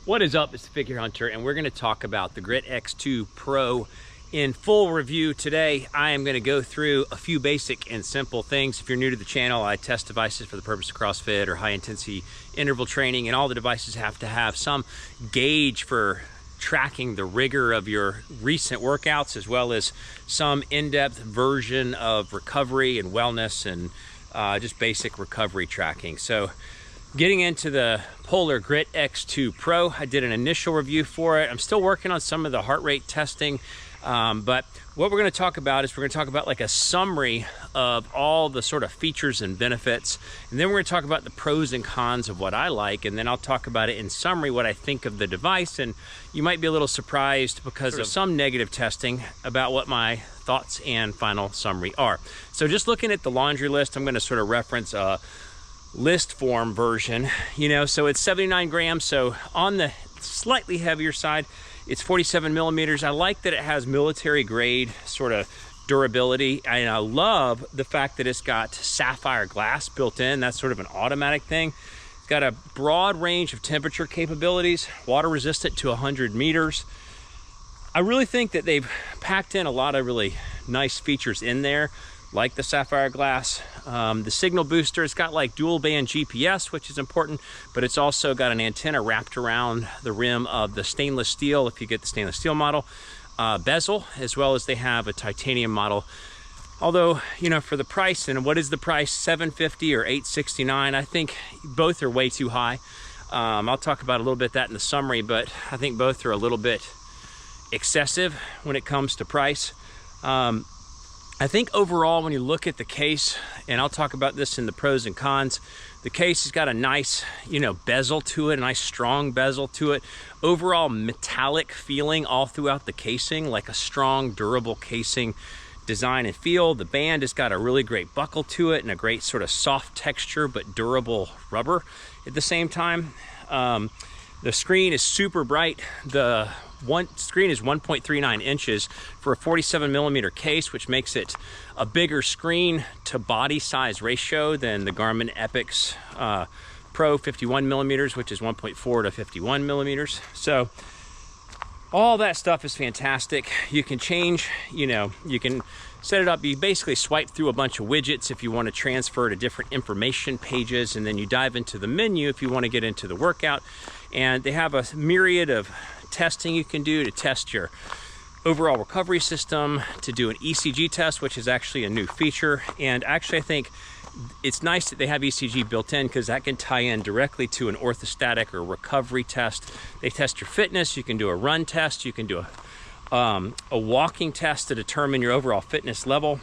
What is up? It's the Figure Hunter, and we're going to talk about the Grit X2 Pro in full review today. I am going to go through a few basic and simple things. If you're new to the channel, I test devices for the purpose of CrossFit or high intensity interval training, and all the devices have to have some gauge for tracking the rigor of your recent workouts, as well as some in-depth version of recovery and wellness and just basic recovery tracking. So getting into the Polar Grit X2 Pro, I did an initial review for it. I'm still working on some of the heart rate testing, but what we're going to talk about is we're going to talk about like a summary of all the sort of features and benefits, and then we're going to talk about the pros and cons of what I like, and then I'll talk about it in summary what I think of the device. And you might be a little surprised because of some negative testing about what my thoughts and final summary are. So just looking at the laundry list, I'm going to sort of reference a list form version, so it's 79 grams, so on the slightly heavier side. It's 47 millimeters. I like that it has military grade sort of durability, and I love the fact that it's got sapphire glass built in. That's sort of an automatic thing. It's got a broad range of temperature capabilities, water resistant to 100 meters. I really think that they've packed in a lot of really nice features in there, like the sapphire glass. The signal booster, it's got like dual band GPS, which is important, but it's also got an antenna wrapped around the rim of the stainless steel, if you get the stainless steel model, bezel, as well as they have a titanium model. Although, for the price, and what is the price, $750 or $869, I think both are way too high. I'll talk about a little bit that in the summary, but I think both are a little bit excessive when it comes to price. I think overall, when you look at the case, and I'll talk about this in the pros and cons, the case has got a nice, bezel to it, a nice strong bezel to it. Overall metallic feeling all throughout the casing, like a strong, durable casing design and feel. The band has got a really great buckle to it and a great sort of soft texture, but durable rubber at the same time. The screen is super bright. The screen is 1.39 inches for a 47 millimeter case, which makes it a bigger screen to body size ratio than the Garmin Epix Pro 51 millimeters, which is 1.4 to 51 millimeters. So all that stuff is fantastic. You can change, you can set it up. You basically swipe through a bunch of widgets if you want to transfer to different information pages, and then you dive into the menu if you want to get into the workout. And they have a myriad of testing you can do to test your overall recovery system, to do an ECG test, which is actually a new feature. And actually, I think it's nice that they have ECG built in, because that can tie in directly to an orthostatic or recovery test. They test your fitness. You can do a run test. You can do a walking test to determine your overall fitness level.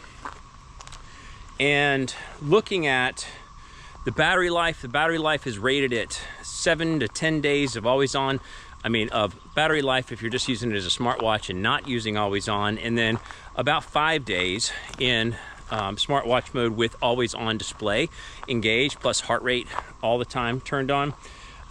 And looking at the battery life is rated at 7 to 10 days of always on. Of battery life if you're just using it as a smartwatch and not using always on, and then about 5 days in smartwatch mode with always on display engaged, plus heart rate all the time turned on.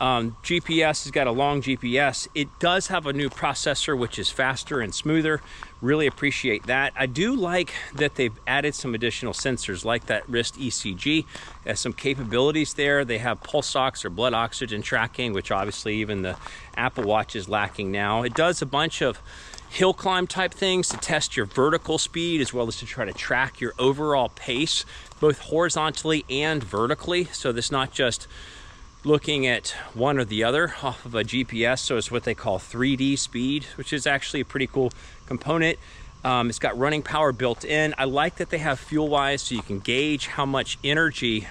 GPS has got a long GPS. It does have a new processor, which is faster and smoother. Really appreciate that. I do like that they've added some additional sensors, like that wrist ECG. Has some capabilities there. They have pulse ox or blood oxygen tracking, which obviously even the Apple Watch is lacking now. It does a bunch of hill climb type things to test your vertical speed, as well as to try to track your overall pace, both horizontally and vertically. So this not just looking at one or the other off of a GPS, so it's what they call 3D speed, which is actually a pretty cool component. It's got running power built in. I like that they have FuelWise, so you can gauge how much energy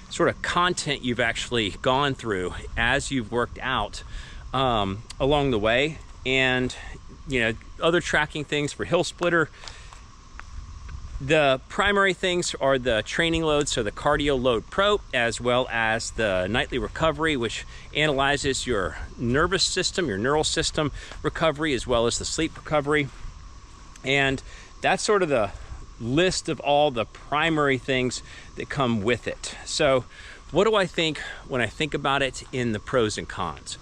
sort of content you've actually gone through as you've worked out along the way. And other tracking things for Hill Splitter. The primary things are the training load, so the Cardio Load Pro, as well as the nightly recovery, which analyzes your nervous system, your neural system recovery, as well as the sleep recovery. And that's sort of the list of all the primary things that come with it. So what do I think when I think about it in the pros and cons?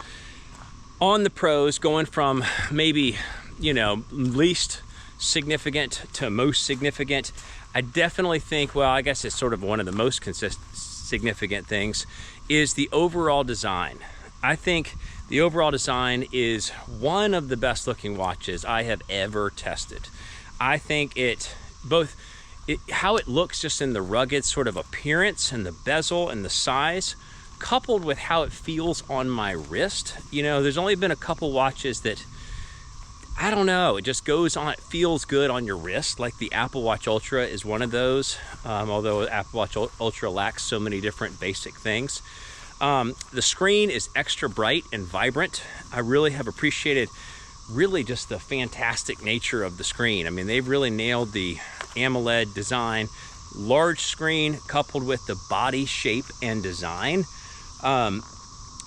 On the pros, going from maybe, least significant to most significant, I definitely think, well, I guess it's sort of one of the most significant things, is the overall design. I think The overall design is one of the best looking watches I have ever tested. I think how it looks just in the rugged sort of appearance and the bezel and the size, coupled with how it feels on my wrist. You know, there's only been a couple watches that, I don't know, it just goes on, it feels good on your wrist. Like the Apple Watch Ultra is one of those, although Apple Watch Ultra lacks so many different basic things. The screen is extra bright and vibrant. I really have appreciated really just the fantastic nature of the screen. I mean, they've really nailed the AMOLED design, large screen coupled with the body shape and design.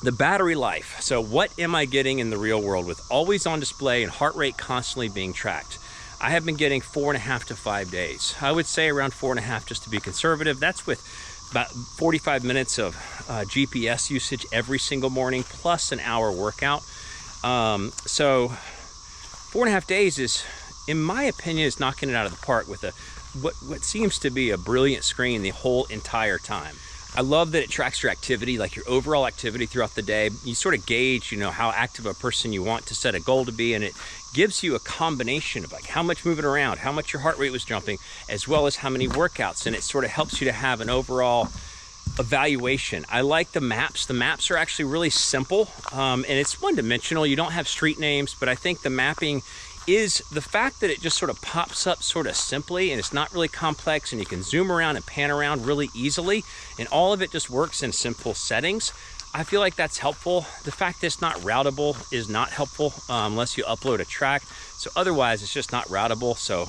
The battery life. So what am I getting in the real world with always on display and heart rate constantly being tracked? I have been getting 4.5 to 5 days. I would say around 4.5 just to be conservative. That's with about 45 minutes of GPS usage every single morning, plus an hour workout. So 4.5 days is, in my opinion, is knocking it out of the park with what seems to be a brilliant screen the whole entire time. I love that it tracks your activity, like your overall activity throughout the day. You sort of gauge, you know, how active a person you want to set a goal to be, and it gives you a combination of like how much moving around, how much your heart rate was jumping, as well as how many workouts, and it sort of helps you to have an overall evaluation. I like the maps. The maps are actually really simple, and it's one-dimensional. You don't have street names, but I think the mapping is the fact that it just sort of pops up sort of simply, and it's not really complex, and you can zoom around and pan around really easily, and all of it just works in simple settings. I feel like that's helpful. The fact that it's not routable is not helpful unless you upload a track. So otherwise it's just not routable, so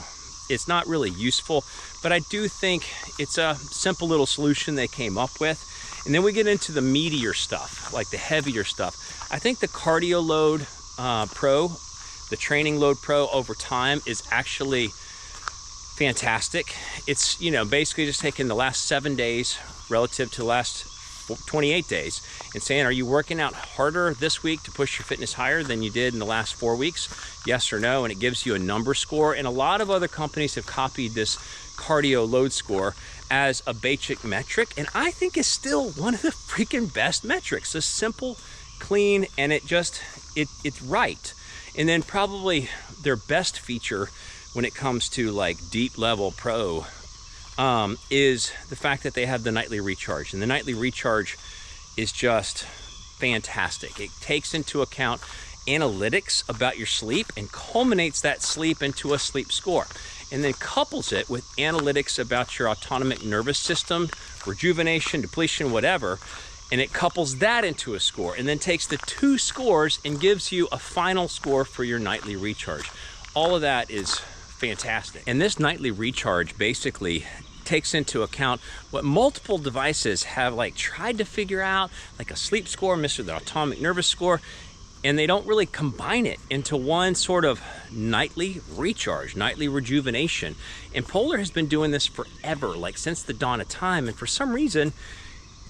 it's not really useful. But I do think it's a simple little solution they came up with. And then we get into the meatier stuff, like the heavier stuff. I think the Cardio Load Pro, the Training Load Pro over time is actually fantastic. It's, you know, basically just taking the last 7 days relative to the last 28 days and saying, are you working out harder this week to push your fitness higher than you did in the last 4 weeks? Yes or no? And it gives you a number score. And a lot of other companies have copied this cardio load score as a basic metric, and I think it's still one of the freaking best metrics. It's simple, clean, and it's right. And then probably their best feature when it comes to like deep level pro is the fact that they have the nightly recharge. And the nightly recharge is just fantastic. It takes into account analytics about your sleep and culminates that sleep into a sleep score. And then couples it with analytics about your autonomic nervous system, rejuvenation, depletion, whatever. And it couples that into a score and then takes the two scores and gives you a final score for your nightly recharge. All of that is fantastic. And this nightly recharge basically takes into account what multiple devices have like tried to figure out, like a sleep score, the autonomic nervous score, and they don't really combine it into one sort of nightly recharge, nightly rejuvenation. And Polar has been doing this forever, like since the dawn of time, and for some reason,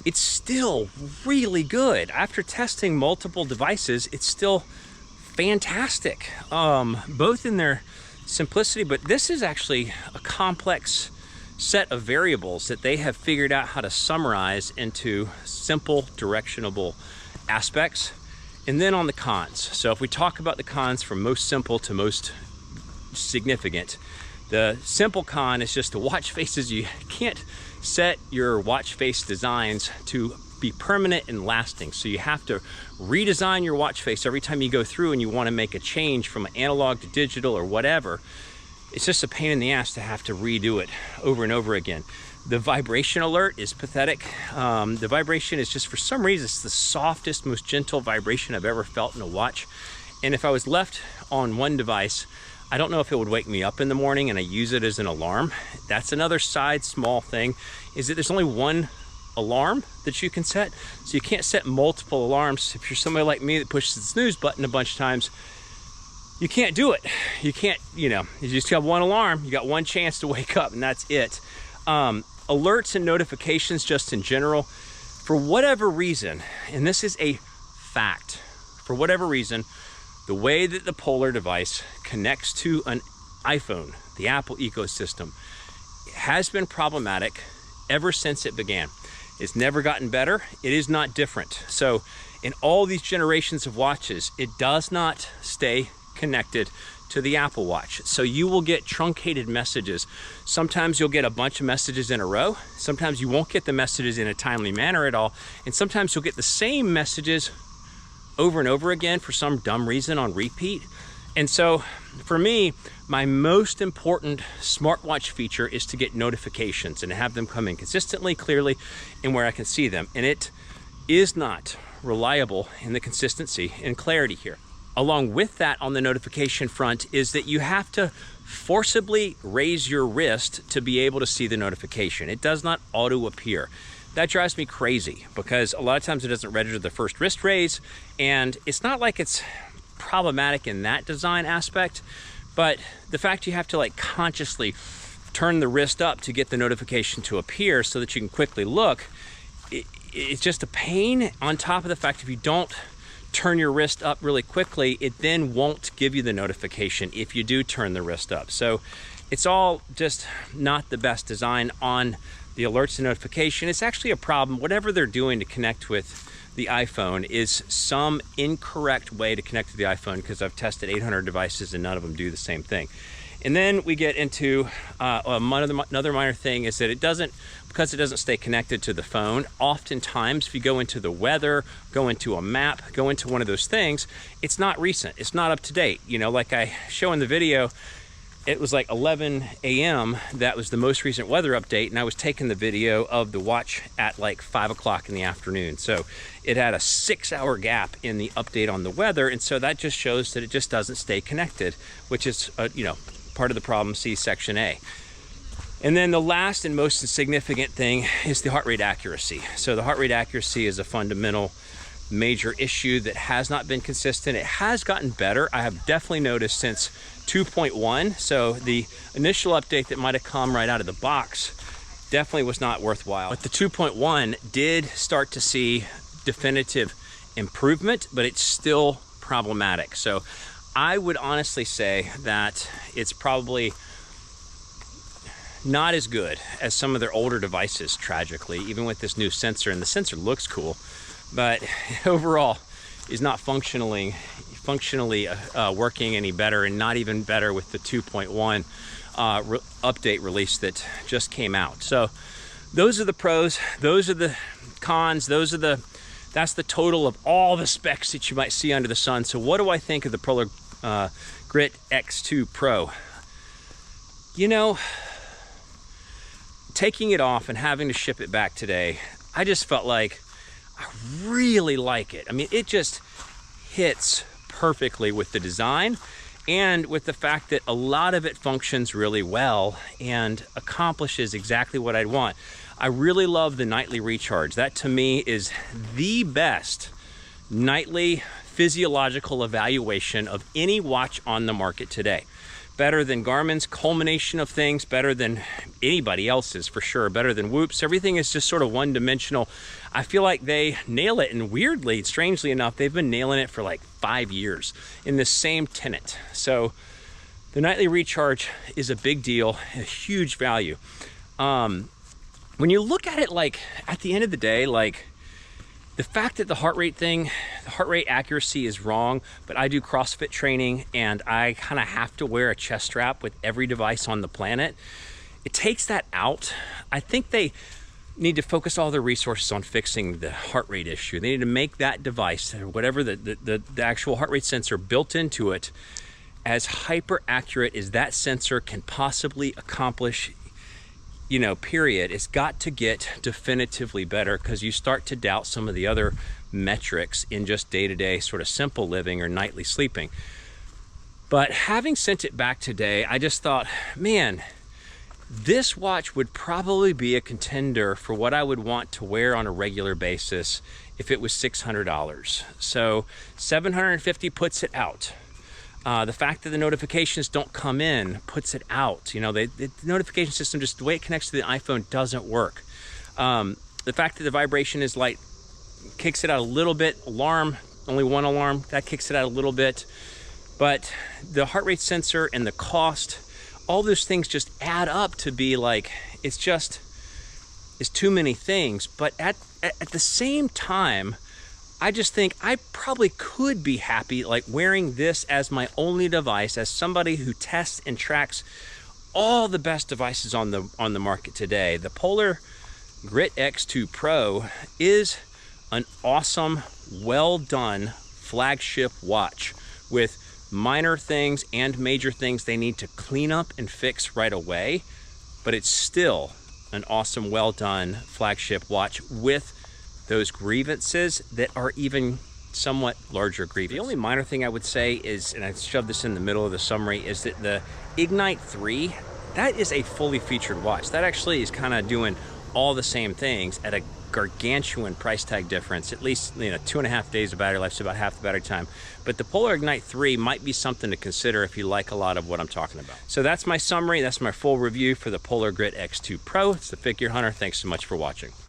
it's still really good. After testing multiple devices, it's still fantastic, both in their simplicity, but this is actually a complex set of variables that they have figured out how to summarize into simple, directionable aspects. And then on the cons. So if we talk about the cons from most simple to most significant, the simple con is just the watch faces. You can't set your watch face designs to be permanent and lasting. So you have to redesign your watch face every time you go through and you want to make a change from analog to digital or whatever. It's just a pain in the ass to have to redo it over and over again. The vibration alert is pathetic. The vibration is just, for some reason, it's the softest, most gentle vibration I've ever felt in a watch. And if I was left on one device, I don't know if it would wake me up in the morning and I use it as an alarm. That's another side small thing, is that there's only one alarm that you can set. So you can't set multiple alarms. If you're somebody like me that pushes the snooze button a bunch of times, you can't do it. You can't, you just have one alarm. You got one chance to wake up and that's it. Alerts and notifications just in general, for whatever reason, and this is a fact, for whatever reason, the way that the Polar device connects to an iPhone, the Apple ecosystem, has been problematic ever since it began. It's never gotten better. It is not different. So In all these generations of watches, it does not stay connected to the Apple Watch. So you will get truncated messages. Sometimes you'll get a bunch of messages in a row. Sometimes you won't get the messages in a timely manner at all. And sometimes you'll get the same messages over and over again for some dumb reason on repeat. And so for me, my most important smartwatch feature is to get notifications and have them come in consistently, clearly, and where I can see them. And it is not reliable in the consistency and clarity here. Along with that, on the notification front, is that you have to forcibly raise your wrist to be able to see the notification. It does not auto appear. That drives me crazy because a lot of times it doesn't register the first wrist raise, and it's not like it's problematic in that design aspect, but the fact you have to like consciously turn the wrist up to get the notification to appear so that you can quickly look, it's just a pain, on top of the fact if you don't turn your wrist up really quickly, it then won't give you the notification if you do turn the wrist up. So it's all just not the best design on the alerts and notification. It's actually a problem. Whatever they're doing to connect with the iPhone is some incorrect way to connect to the iPhone, because I've tested 800 devices and none of them do the same thing. And then we get into another minor thing is that because it doesn't stay connected to the phone, oftentimes if you go into the weather, go into a map, go into one of those things, it's not recent, it's not up to date. You know, like I show in the video, it was like 11 a.m. That was the most recent weather update, and I was taking the video of the watch at like 5 o'clock in the afternoon. So it had a 6-hour gap in the update on the weather, and so that just shows that it just doesn't stay connected, which is, you know, part of the problem, see section A. And then the last and most significant thing is the heart rate accuracy. So the heart rate accuracy is a fundamental major issue that has not been consistent. It has gotten better. I have definitely noticed since 2.1. So the initial update that might have come right out of the box definitely was not worthwhile. But the 2.1 did start to see definitive improvement, but it's still problematic. So I would honestly say that it's probably not as good as some of their older devices, tragically, even with this new sensor. And the sensor looks cool, but overall is not functionally working any better, and not even better with the 2.1 update release that just came out. So those are the pros, those are the cons, that's the total of all the specs that you might see under the sun. So what do I think of the Polar Grit X2 Pro? You know, taking it off and having to ship it back today, I just felt like I really like it. I mean, it just hits perfectly with the design and with the fact that a lot of it functions really well and accomplishes exactly what I'd want. I really love the nightly recharge. That to me is the best nightly physiological evaluation of any watch on the market today. Better than Garmin's culmination of things, better than anybody else's for sure, better than Whoop's. Everything is just sort of one-dimensional. I feel like they nail it, and weirdly, strangely enough, they've been nailing it for like 5 years in the same tenet. So the nightly recharge is a big deal, a huge value. When you look at it, like at the end of the day, like the fact that the heart rate accuracy is wrong, but I do CrossFit training and I kind of have to wear a chest strap with every device on the planet. It takes that out. I think they need to focus all their resources on fixing the heart rate issue. They need to make that device, or whatever the actual heart rate sensor built into it, as hyper accurate as that sensor can possibly accomplish, you know, period. It's got to get definitively better, because you start to doubt some of the other metrics in just day-to-day sort of simple living or nightly sleeping. But having sent it back today, I just thought, man, this watch would probably be a contender for what I would want to wear on a regular basis if it was $600. So $750 puts it out. The fact that the notifications don't come in puts it out. You know, the notification system, just the way it connects to the iPhone, doesn't work. The fact that the vibration is light kicks it out a little bit. Alarm, only one alarm, that kicks it out a little bit. But the heart rate sensor and the cost, all those things just add up to be like, it's too many things. But at the same time, I just think I probably could be happy like wearing this as my only device, as somebody who tests and tracks all the best devices on the market today. The Polar Grit X2 Pro is an awesome, well done flagship watch with minor things and major things they need to clean up and fix right away, but it's still an awesome, well done flagship watch with those grievances that are even somewhat larger grievances. The only minor thing I would say is, and I shoved this in the middle of the summary, is that the Ignite 3, that is a fully featured watch. That actually is kind of doing all the same things at a gargantuan price tag difference, at least 2.5 days of battery life, so about half the battery time. But the Polar Ignite 3 might be something to consider if you like a lot of what I'm talking about. So that's my summary. That's my full review for the Polar Grit X2 Pro. It's the Figure Hunter. Thanks so much for watching.